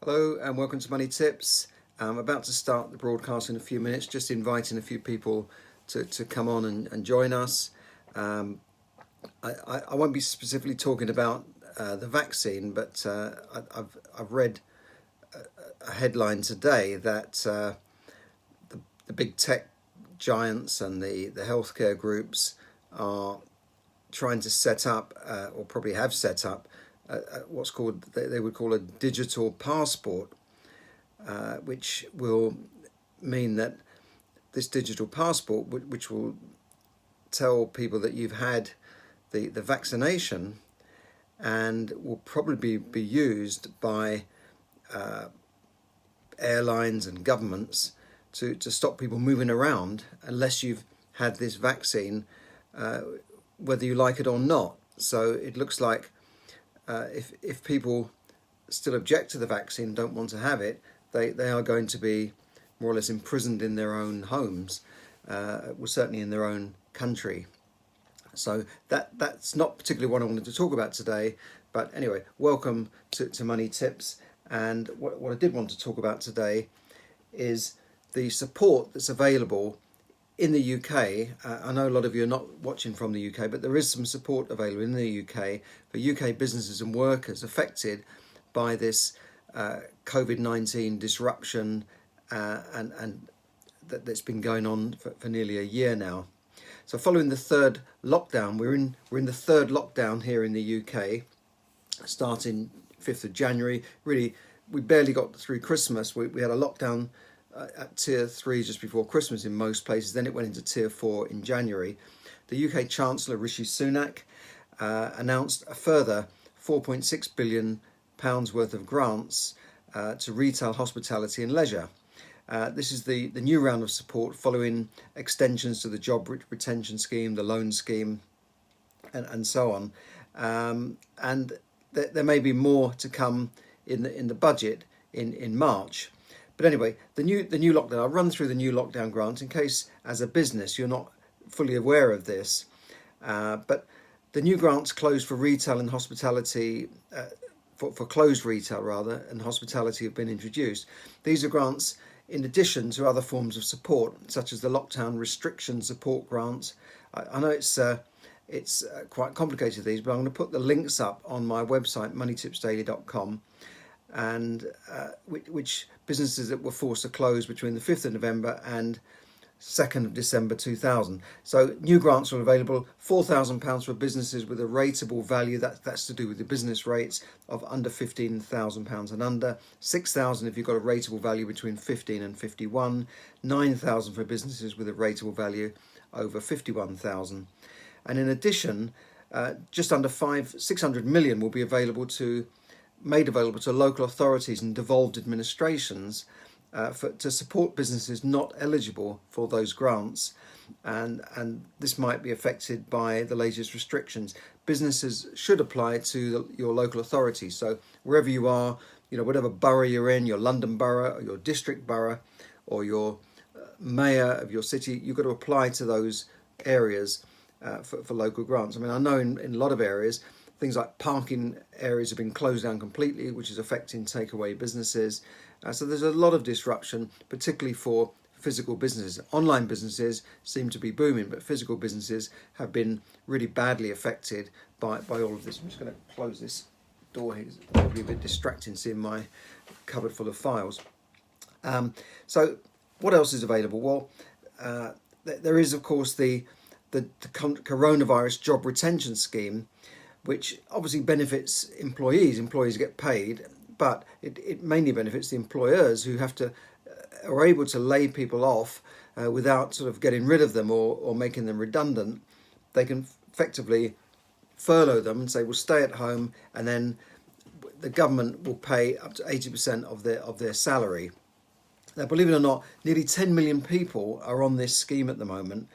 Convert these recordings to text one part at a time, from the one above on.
Hello and welcome to Money Tips. I'm about to start the broadcast in a few minutes, just inviting a few people to come on and join us. I won't be specifically talking about the vaccine, but I've read a headline today that the big tech giants and the healthcare groups are trying to set up, or probably have set up, what's called, they would call a digital passport, which will mean that this digital passport, which will tell people that you've had the vaccination, and will probably be used by airlines and governments to stop people moving around unless you've had this vaccine, whether you like it or not. So it looks like if people still object to the vaccine, don't want to have it, they are going to be more or less imprisoned in their own homes, well, certainly in their own country. So that's not particularly what I wanted to talk about today. But anyway, welcome to Money Tips. And what I did want to talk about today is the support that's available in the UK. I know a lot of you are not watching from the UK, but there is some support available in the UK for UK businesses and workers affected by this COVID-19 disruption, and that's been going on for nearly a year now. So following the third lockdown, we're in the third lockdown here in the UK, starting 5th of January. Really, we barely got through Christmas. We had a lockdown at tier 3 just before Christmas in most places. Then it went into tier 4 in January. The UK Chancellor Rishi Sunak announced a further £4.6 billion worth of grants to retail, hospitality and leisure. This is the new round of support following extensions to the job retention scheme, the loan scheme, and so on. And there may be more to come in the budget in March. But anyway, the new lockdown, I'll run through the new lockdown grant in case as a business you're not fully aware of this. But the new grants closed for retail and hospitality, for closed retail rather, and hospitality have been introduced. These are grants in addition to other forms of support, such as the lockdown restriction support grants. I know it's quite complicated, these, but I'm going to put the links up on my website, moneytipsdaily.com, and which businesses that were forced to close between the 5th of November and 2nd of December 2000. So new grants are available, £4,000 for businesses with a rateable value, that's to do with the business rates of under £15,000 and under, £6,000 if you've got a rateable value between 15 and 51, £9,000 for businesses with a rateable value over 51,000. And in addition, just under 600 million will be made available to local authorities and devolved administrations to support businesses not eligible for those grants, and this might be affected by the latest restrictions. Businesses should apply to your local authority. So wherever you are, whatever borough you're in, your London borough or your district borough or your mayor of your city, you've got to apply to those areas for local grants. I mean, I know in a lot of areas, things like parking areas have been closed down completely, which is affecting takeaway businesses. So there's a lot of disruption, particularly for physical businesses. Online businesses seem to be booming, but physical businesses have been really badly affected by all of this. I'm just going to close this door here. It's probably a bit distracting seeing my cupboard full of files. So what else is available? Well, there is, of course, the coronavirus job retention scheme, which obviously benefits employees. Employees get paid, but it mainly benefits the employers who are able to lay people off without sort of getting rid of them or making them redundant. They can effectively furlough them and say, well, stay at home, and then the government will pay up to 80% of their salary. Now, believe it or not, nearly 10 million people are on this scheme at the moment,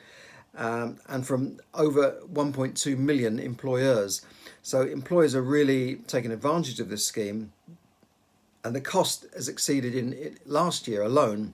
and from over 1.2 million employers. So employers are really taking advantage of this scheme, and the cost has exceeded in last year alone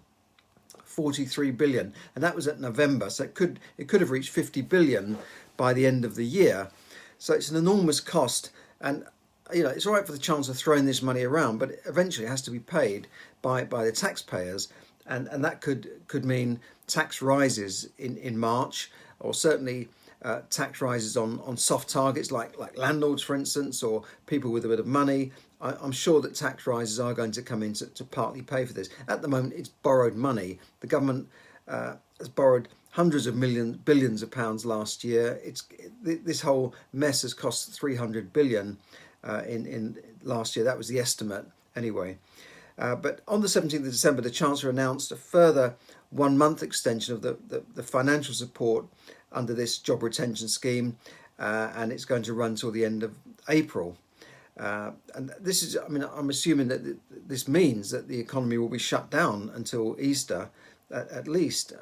43 billion, and that was at November. So it could have reached 50 billion by the end of the year. So it's an enormous cost, and it's all right for the Chancellor throwing this money around, but eventually it has to be paid by the taxpayers, and that could mean tax rises in March, or certainly tax rises on soft targets like landlords, for instance, or people with a bit of money. I'm sure that tax rises are going to come in to partly pay for this. At the moment, it's borrowed money. The government has borrowed hundreds of billions of pounds last year. This whole mess has cost 300 billion in last year. That was the estimate anyway. But on the 17th of December, the Chancellor announced a further 1 month extension of the financial support under this job retention scheme, and it's going to run till the end of April. And this is, I'm assuming that this means that the economy will be shut down until Easter, at least.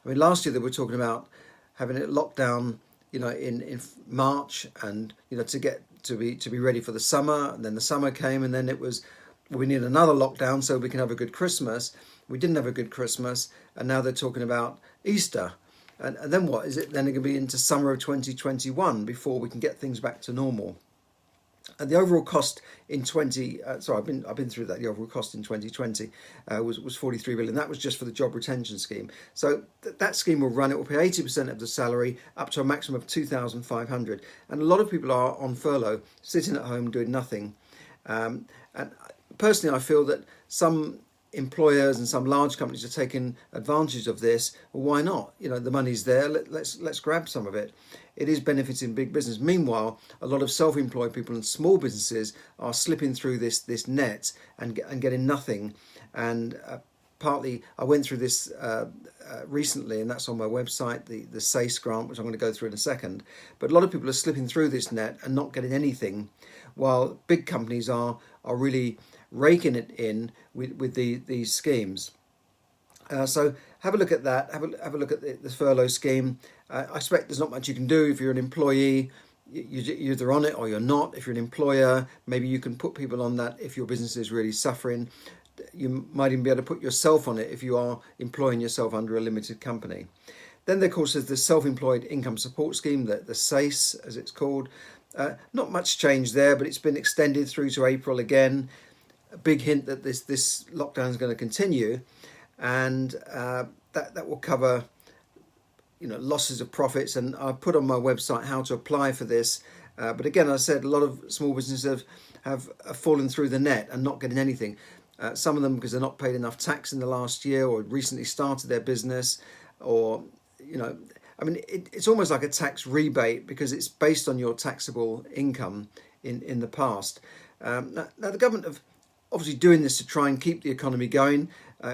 Last year they were talking about having it locked down, in March, and to be ready for the summer. And then the summer came, and then it was, we need another lockdown so we can have a good Christmas. We didn't have a good Christmas, and now they're talking about Easter. And then what? Is it then going to be into summer of 2021 before we can get things back to normal? And the overall cost in I've been through that. The overall cost in 2020 was 43 billion. That was just for the job retention scheme. So that scheme will run. It will pay 80% of the salary up to a maximum of 2,500. And a lot of people are on furlough, sitting at home doing nothing. And personally, I feel that some employers and some large companies are taking advantage of this. Well, why not? The money's there. Let's grab some of it. It is benefiting big business. Meanwhile, a lot of self-employed people and small businesses are slipping through this net and getting nothing. And partly, I went through this recently, and that's on my website, the SACE grant, which I'm going to go through in a second. But a lot of people are slipping through this net and not getting anything, while big companies are really raking it in with these schemes. So have a look at that. Have a look at the furlough scheme. I expect there's not much you can do if you're an employee. You're either on it or you're not. If you're an employer, maybe you can put people on that if your business is really suffering. You might even be able to put yourself on it if you are employing yourself under a limited company. Then, of course, there's the Self-Employed Income Support Scheme, the SACE, as it's called. Not much change there, but it's been extended through to April again. A big hint that this lockdown is going to continue, and that will cover losses of profits. And I've put on my website how to apply for this. But again, I said a lot of small businesses have fallen through the net and not getting anything. Some of them because they're not paid enough tax in the last year, or recently started their business, or it's almost like a tax rebate because it's based on your taxable income in the past. Now the government have obviously doing this to try and keep the economy going.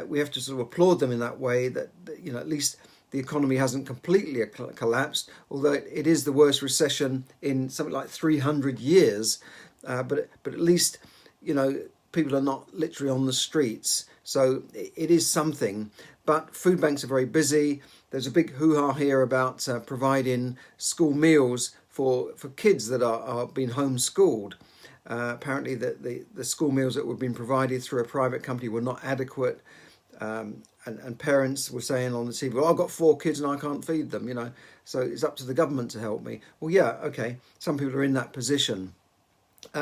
We have to sort of applaud them in that way, that at least the economy hasn't completely collapsed, although it is the worst recession in something like 300 years. But at least people are not literally on the streets, so it is something. But food banks are very busy. There's a big hoo-ha here about providing school meals for kids that are being homeschooled. Apparently the school meals that were being provided through a private company were not adequate, and parents were saying on the TV, well, I've got 4 kids and I can't feed them, so it's up to the government to help me. Well, yeah, okay, some people are in that position.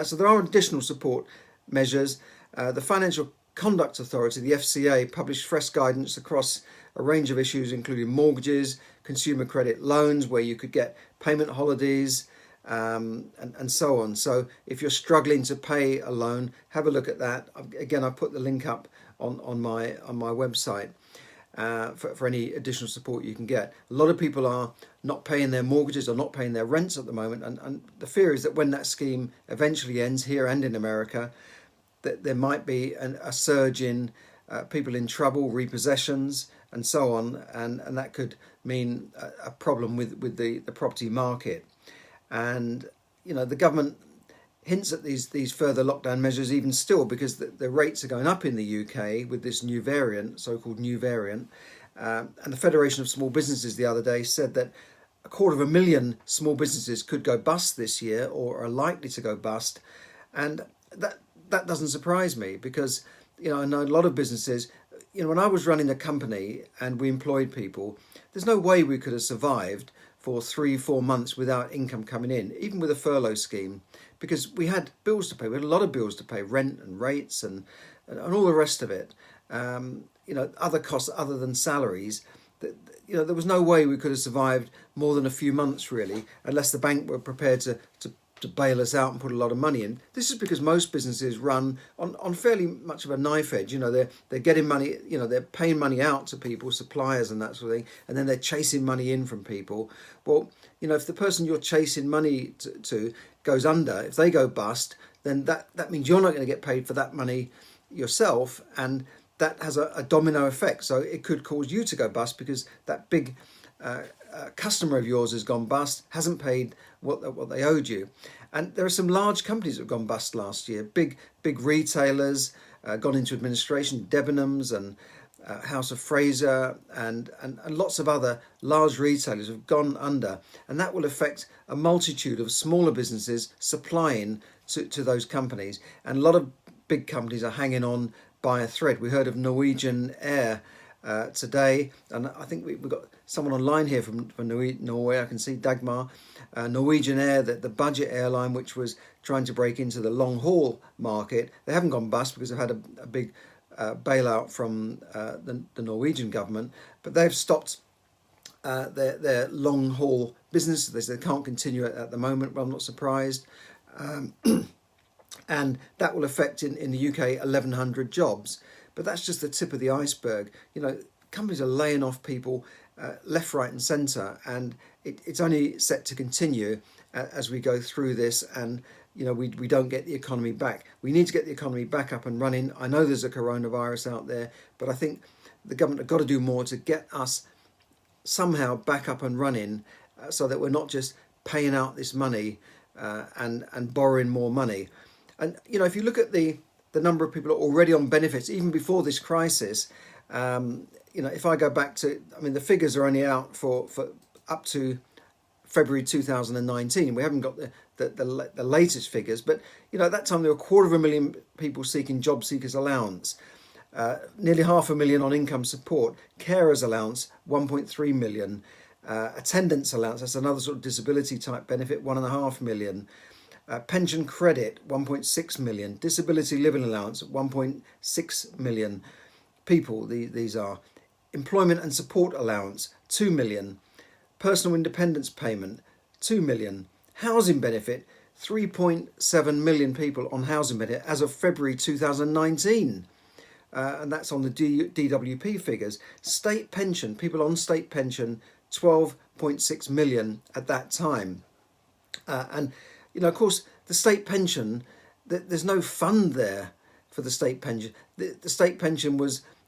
So there are additional support measures. The Financial Conduct Authority, the FCA, published fresh guidance across a range of issues, including mortgages, consumer credit loans, where you could get payment holidays, and so on. So if you're struggling to pay a loan, have a look at that. Again, I put the link up on my website for any additional support you can get. A lot of people are not paying their mortgages or not paying their rents at the moment, and the fear is that when that scheme eventually ends here and in America, that there might be a surge in people in trouble, repossessions, and so on, and that could mean a problem with the property market. And the government hints at these further lockdown measures even still, because the rates are going up in the UK with this new variant, so-called new variant. And the Federation of Small Businesses the other day said that 250,000 small businesses could go bust this year, or are likely to go bust. And that doesn't surprise me, because I know a lot of businesses. When I was running a company and we employed people, there's no way we could have survived for 3-4 months without income coming in, even with a furlough scheme, because we had bills to pay. We had a lot of bills to pay, rent and rates and all the rest of it. Other costs other than salaries. There was no way we could have survived more than a few months, really, unless the bank were prepared to bail us out and put a lot of money in. This is because most businesses run on fairly much of a knife edge. They're getting money, they're paying money out to people, suppliers and that sort of thing, and then they're chasing money in from people. Well, if the person you're chasing money to goes under, if they go bust, then that means you're not going to get paid for that money yourself, and that has a domino effect. So it could cause you to go bust because that big customer of yours has gone bust, hasn't paid what they owed you. And there are some large companies that have gone bust last year. Big retailers gone into administration, Debenhams and House of Fraser and lots of other large retailers have gone under. And that will affect a multitude of smaller businesses supplying to those companies. And a lot of big companies are hanging on by a thread. We heard of Norwegian Air today, and I think we've got someone online here from Norway. I can see Dagmar. Norwegian Air, the budget airline, which was trying to break into the long haul market, they haven't gone bust because they've had a big bailout from the Norwegian government, but they've stopped their long haul business. They can't continue it at the moment. Well, I'm not surprised. And that will affect in the UK 1,100 jobs. But that's just the tip of the iceberg. Companies are laying off people left, right and centre, and it's only set to continue as we go through this, and we don't get the economy back. We need to get the economy back up and running. I know there's a coronavirus out there, but I think the government have got to do more to get us somehow back up and running so that we're not just paying out this money and borrowing more money. And if you look at the number of people that are already on benefits, even before this crisis, if I go back to, the figures are only out for up to February 2019. We haven't got the latest figures, but at that time there were 250,000 people seeking job seekers allowance, nearly 500,000 on income support, carers allowance 1.3 million, attendance allowance, that's another sort of disability type benefit, 1.5 million. Pension credit, 1.6 million. Disability living allowance, 1.6 million people. These are employment and support allowance, 2 million. Personal independence payment, 2 million. Housing benefit, 3.7 million people on housing benefit as of February 2019. And that's on the DWP figures. State pension, people on state pension, 12.6 million at that time. Of course, the state pension, there's no fund there for the state pension. The state pension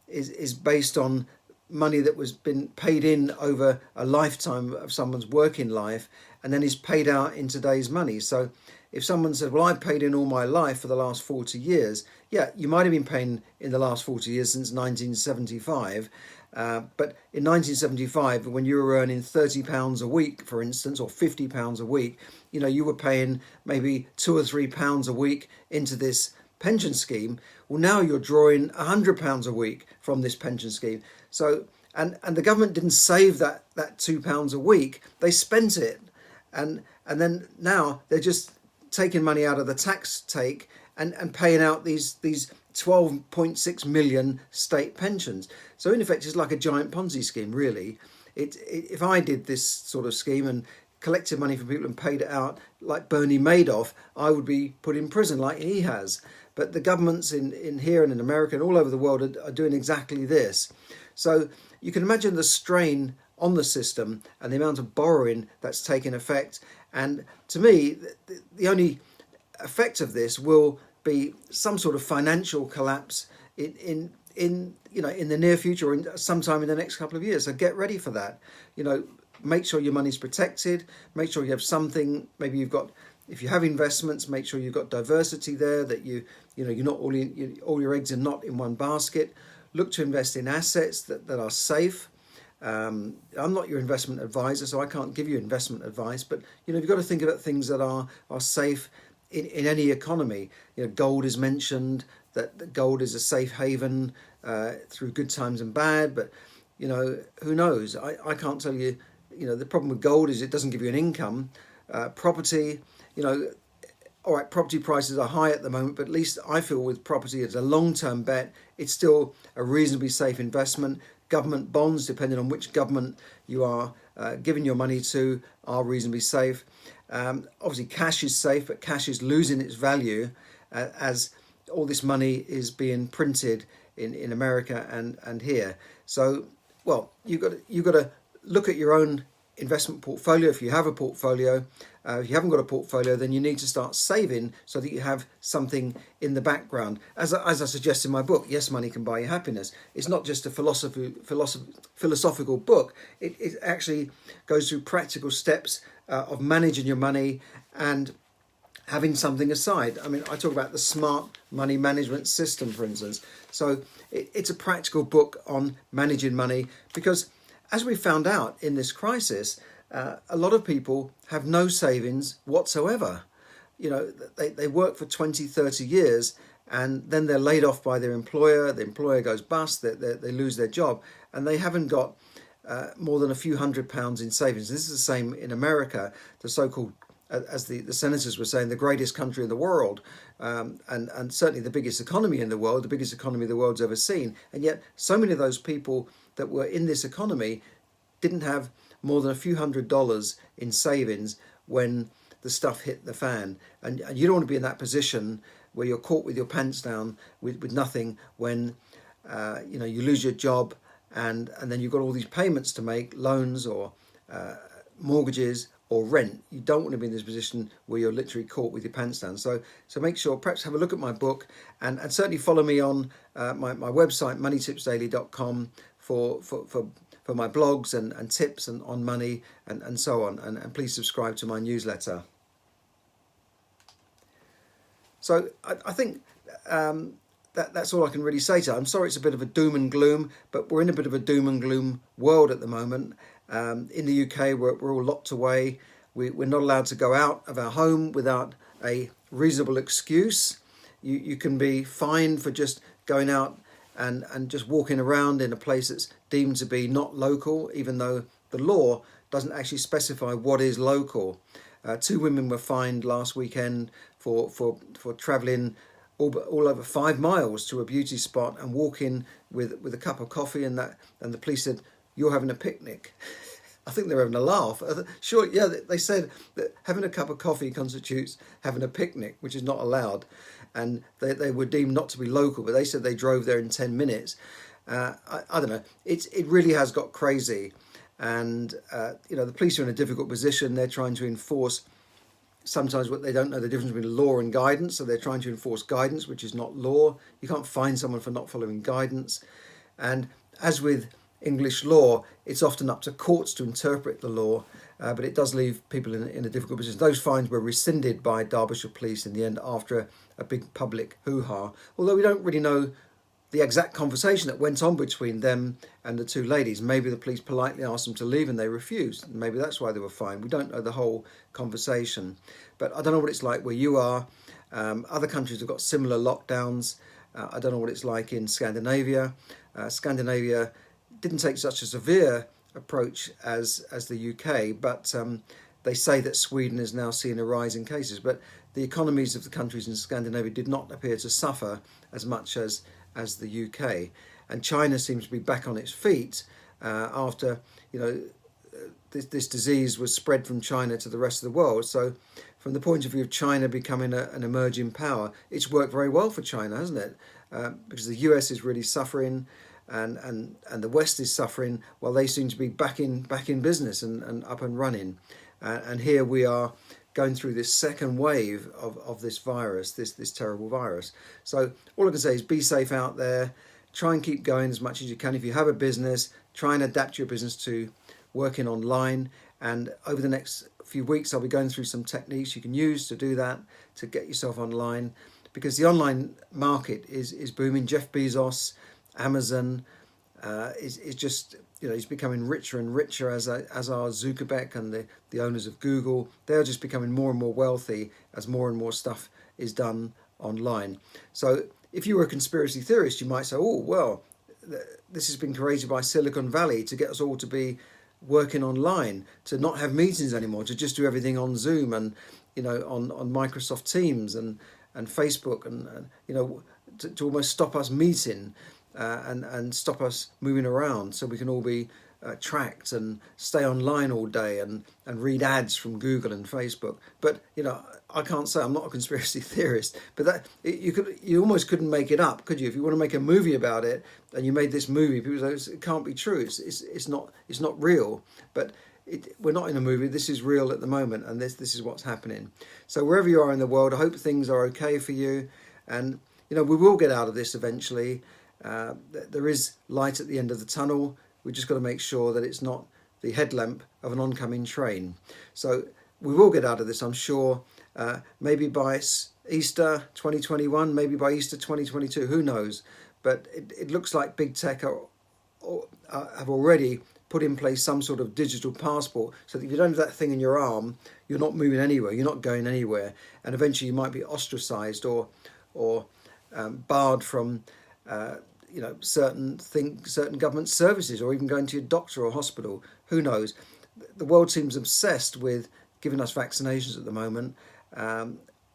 is based on money that was been paid in over a lifetime of someone's working life, and then is paid out in today's money. So if someone said, well, I've paid in all my life for the last 40 years, yeah, you might have been paying in the last 40 years since 1975. But in 1975, when you were earning £30 a week, for instance, or £50 a week, you were paying maybe £2 or £3 a week into this pension scheme. Well, now you're drawing £100 a week from this pension scheme. So, and the government didn't save that £2 a week; they spent it, and then now they're just taking money out of the tax take and paying out these 12.6 million state pensions. So in effect, it's like a giant Ponzi scheme, really. If I did this sort of scheme and collected money from people and paid it out like Bernie Madoff, I would be put in prison like he has. But the governments in here and in America and all over the world are doing exactly this. So you can imagine the strain on the system and the amount of borrowing that's taken effect. And to me, the only effect of this will be some sort of financial collapse in the near future or sometime in the next couple of years. So get ready for that. Make sure your money's protected. Make sure you have something. Maybe you've got, if you have investments, make sure you've got diversity there. That you're not all your eggs are not in one basket. Look to invest in assets that are safe. I'm not your investment advisor, so I can't give you investment advice. But you've got to think about things that are safe in any economy. Gold is mentioned, that gold is a safe haven through good times and bad. But who knows? I can't tell you the problem with gold is it doesn't give you an income. Property, all right, property prices are high at the moment, but at least I feel with property, it's a long-term bet. It's still a reasonably safe investment. Government bonds, depending on which government you are giving your money to, are reasonably safe. Obviously, cash is safe, but cash is losing its value as all this money is being printed in America and here. So, well, you've got to look at your own investment portfolio. If you have a portfolio, if you haven't got a portfolio, then you need to start saving so that you have something in the background. As I suggest in my book, Yes, Money Can Buy You Happiness. It's not just a philosophical book. It actually goes through practical steps of managing your money and having something aside. I mean, I talk about the smart money management system, for instance. So it's a practical book on managing money because, as we found out in this crisis, a lot of people have no savings whatsoever. They work for 20, 30 years and then they're laid off by their employer. The employer goes bust, they lose their job, and they haven't got more than a few £100s in savings. This is the same in America, the so-called, as the senators were saying, the greatest country in the world, and certainly the biggest economy in the world, the biggest economy the world's ever seen. And yet so many of those people that were in this economy didn't have more than a few $100s in savings when the stuff hit the fan. And you don't want to be in that position where you're caught with your pants down with nothing when you lose your job and then you've got all these payments to make, loans or mortgages or rent. You don't want to be in this position where you're literally caught with your pants down. So make sure, perhaps have a look at my book and certainly follow me on my website, moneytipsdaily.com, for my blogs and tips on money and so on. And please subscribe to my newsletter. So I think that's all I can really say to you. I'm sorry it's a bit of a doom and gloom, but we're in a bit of a doom and gloom world at the moment. In the UK, we're all locked away. We're not allowed to go out of our home without a reasonable excuse. You can be fined for just going out and just walking around in a place that's deemed to be not local, even though the law doesn't actually specify what is local. 2 women were fined last weekend for travelling all over 5 miles to a beauty spot and walking with a cup of coffee, and the police said, "You're having a picnic." I think they were having a laugh. Sure, yeah, they said that having a cup of coffee constitutes having a picnic, which is not allowed. And they were deemed not to be local, but they said they drove there in 10 minutes. I don't know. It really has got crazy. And, the police are in a difficult position. They're trying to enforce sometimes what they don't know the difference between law and guidance. So they're trying to enforce guidance, which is not law. You can't fine someone for not following guidance. And as with English law, it's often up to courts to interpret the law, but it does leave people in a difficult position. Those fines were rescinded by Derbyshire Police in the end after a big public hoo-ha, although we don't really know the exact conversation that went on between them and the 2 ladies. Maybe the police politely asked them to leave and they refused. Maybe that's why they were fined. We don't know the whole conversation, but I don't know what it's like where you are. Other countries have got similar lockdowns. I don't know what it's like in Scandinavia. Scandinavia didn't take such a severe approach as the UK, but they say that Sweden is now seeing a rise in cases. But the economies of the countries in Scandinavia did not appear to suffer as much as the UK. And China seems to be back on its feet after this disease was spread from China to the rest of the world. So from the point of view of China becoming an emerging power, it's worked very well for China, hasn't it? Because the US is really suffering. And the West is suffering while they seem to be back in business and up and running. And here we are going through this second wave of this virus, this terrible virus. So all I can say is be safe out there. Try and keep going as much as you can. If you have a business, try and adapt your business to working online. And over the next few weeks, I'll be going through some techniques you can use to do that, to get yourself online. Because the online market is booming. Jeff Bezos, Amazon is just, he's becoming richer and richer, as are Zuckerberg and the owners of Google. They're just becoming more and more wealthy as more and more stuff is done online. So if you were a conspiracy theorist, you might say, oh, well, this has been created by Silicon Valley to get us all to be working online, to not have meetings anymore, to just do everything on Zoom and, on Microsoft Teams and Facebook and to almost stop us meeting and stop us moving around, so we can all be tracked and stay online all day and read ads from Google and Facebook. But I can't say, I'm not a conspiracy theorist, but that you almost couldn't make it up, could you? If you want to make a movie about it and you made this movie, people say it can't be true. It's not real. But we're not in a movie. This is real at the moment, and this is what's happening. So wherever you are in the world, I hope things are okay for you, and we will get out of this eventually. There is light at the end of the tunnel. We've just got to make sure that it's not the headlamp of an oncoming train. So we will get out of this, I'm sure. Maybe by Easter 2021, maybe by Easter 2022, who knows? But it looks like big tech have already put in place some sort of digital passport, so that if you don't have that thing in your arm, you're not moving anywhere, you're not going anywhere, and eventually you might be ostracized or barred from certain government services, or even going to your doctor or hospital. Who knows? The world seems obsessed with giving us vaccinations at the moment.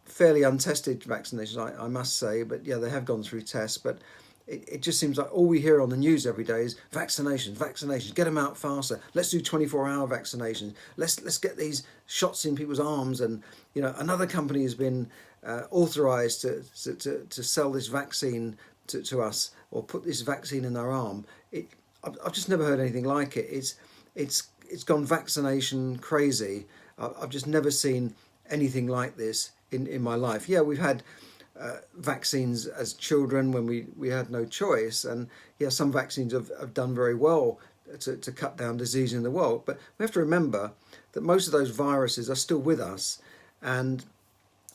Fairly untested vaccinations, I must say, but yeah, they have gone through tests. But it just seems like all we hear on the news every day is vaccinations, get them out faster. Let's do 24-hour vaccinations. Let's get these shots in people's arms. And another company has been authorized to sell this vaccine to us, or put this vaccine in our arm. I've just never heard anything like it. It's gone vaccination crazy. I've just never seen anything like this in my life. Yeah, we've had vaccines as children when we had no choice, and yeah, some vaccines have done very well to cut down disease in the world. But we have to remember that most of those viruses are still with us, and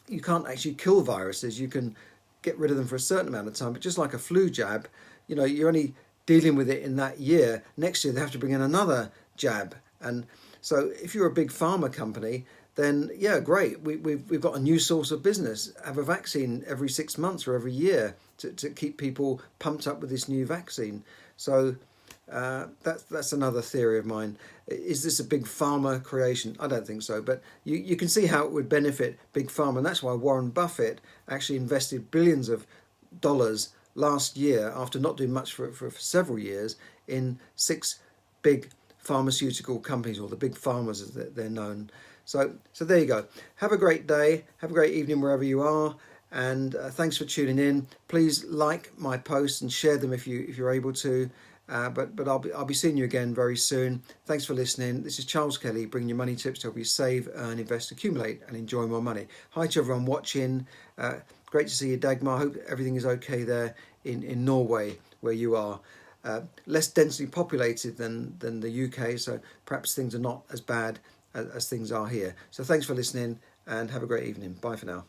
you can't actually kill viruses. You can get rid of them for a certain amount of time, but just like a flu jab, you're only dealing with it in that year. Next year they have to bring in another jab. And so if you're a big pharma company, then yeah, great, we've got a new source of business. Have a vaccine every 6 months or every year to keep people pumped up with this new vaccine. So that's another theory of mine. Is this a big pharma creation? I don't think so, but you can see how it would benefit big pharma, and that's why Warren Buffett actually invested billions of dollars last year, after not doing much for several years, in 6 big pharmaceutical companies, or the big pharmas as they're known. So there you go. Have a great day. Have a great evening wherever you are. And thanks for tuning in. Please like my posts and share them if you're able to. But I'll be seeing you again very soon. Thanks for listening. This is Charles Kelly, bringing you money tips to help you save, earn, invest, accumulate, and enjoy more money. Hi to everyone watching. Great to see you, Dagmar. I hope everything is okay there in Norway, where you are. Less densely populated than the UK, so perhaps things are not as bad as things are here. So thanks for listening, and have a great evening. Bye for now.